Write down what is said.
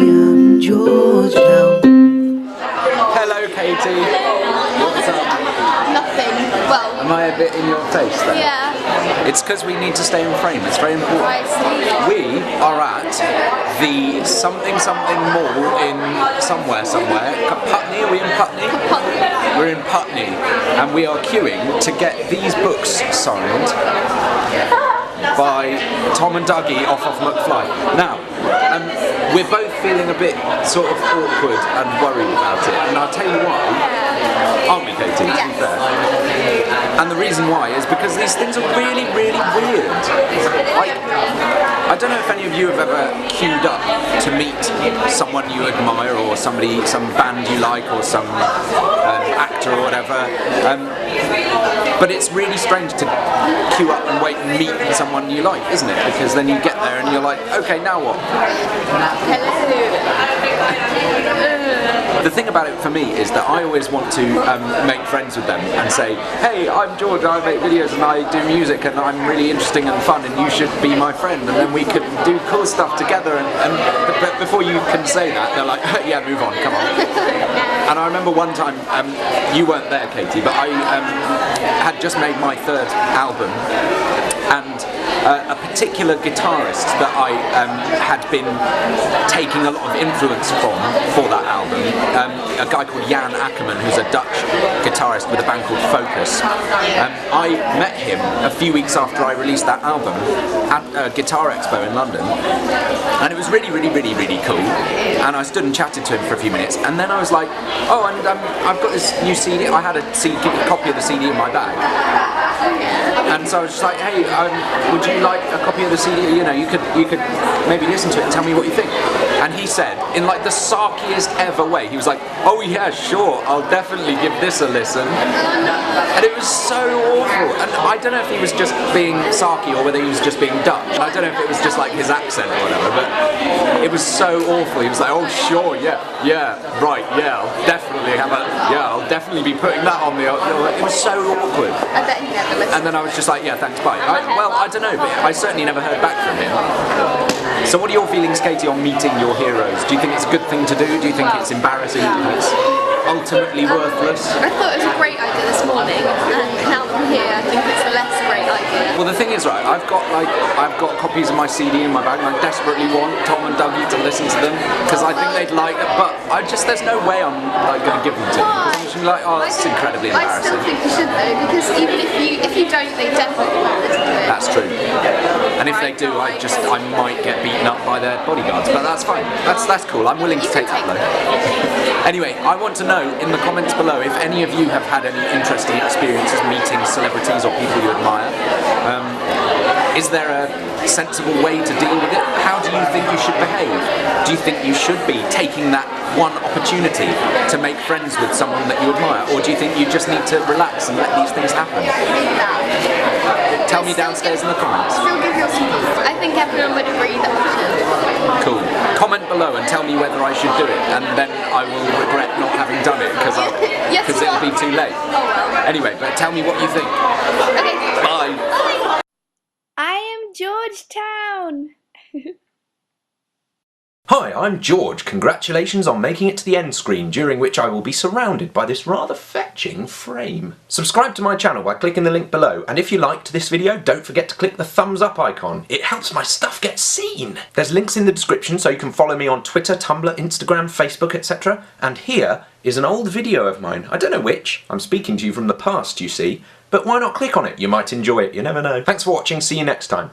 I'm Georgetown. Hello, Katie. What's up? Nothing. Well, Am I a bit in your face then? yeah. It's because we need to stay in frame. It's very important. I see. We are at the something mall in somewhere. Putney? Are we in Putney? We're in Putney, and we are queuing to get these books signed by Tom and Dougie off of McFly. Now, we're both feeling a bit sort of awkward and worried about it, and I'll tell you why. Aren't we, Katie? Yes. To be fair. And the reason why is because these things are really, really weird. I don't know if any of you have ever queued up to meet someone you admire, or some band you like, or some actor or whatever. But it's really strange to queue up and wait and meet someone you like, isn't it? Because then you get there and you're like, okay, now what? The thing about it for me is that I always want to make friends with them and say, hey, I'm George, I make videos and I do music and I'm really interesting and fun and you should be my friend, and then we could do cool stuff together, but before you can say that, they're like, yeah, move on, come on. And I remember one time, you weren't there, Katie, but I had just made my third album, and a particular guitarist that I had been taking a lot of influence from for that album, a guy called Jan Akkerman, who's a Dutch guitarist with a band called Focus. I met him a few weeks after I released that album at a guitar expo in London, and it was really, really, really, really cool. And I stood and chatted to him for a few minutes, and then I was like, oh, and I've got this new CD. I had a copy of the CD in my bag. And so I was just like, hey, would you like a copy of the CD? You know, you could maybe listen to it and tell me what you think. And he said, in like the sarkiest ever way, he was like, oh yeah, sure, I'll definitely give this a listen. And it was so awful. And I don't know if he was just being sarky or whether he was just being Dutch. And I don't know if it was just like his accent or whatever, but it was so awful. He was like, oh sure, yeah, right, yeah, I'll definitely be putting that on the... It was so awkward. I bet he never listened. And then I was just like, yeah, thanks, bye. I don't know, but I certainly never heard back from him. So what are your feelings, Katie, on meeting your heroes? Do you think it's a good thing to do? Do you think it's embarrassing? Do you think it's ultimately worthless? I thought it was a great idea this morning, and now that I'm here, I think it's a less great idea. Well, the thing is, right, I've got copies of my CD in my bag, and I desperately want Tom and Dougie to listen to them, because I think they'd like it, but there's no way I'm like going to give them to them. I'm just like, oh, that's incredibly embarrassing. I still think you should though, because even if you don't, they definitely won't listen to it. That's true. And if they do, I might get beaten up by their bodyguards, but that's fine. That's cool. I'm willing to take that though. Anyway, I want to know in the comments below if any of you have had any interesting experiences meeting celebrities or people you admire. Is there a sensible way to deal with it? How do you think you should behave? Do you think you should be taking that one opportunity to make friends with someone that you admire? Or do you think you just need to relax and let these things happen? Tell me downstairs in the comments. Still give your support. I think everyone would agree that we should. Cool. Comment below and tell me whether I should do it, and then I will regret not having done it because it'll be too late. Oh well. Anyway, but tell me what you think. Okay. Bye. I am Georgetown. Hi, I'm George. Congratulations on making it to the end screen, during which I will be surrounded by this rather fetching frame. Subscribe to my channel by clicking the link below, and if you liked this video, don't forget to click the thumbs up icon. It helps my stuff get seen. There's links in the description so you can follow me on Twitter, Tumblr, Instagram, Facebook, etc. And here is an old video of mine. I don't know which. I'm speaking to you from the past, you see. But why not click on it? You might enjoy it, you never know. Thanks for watching, see you next time.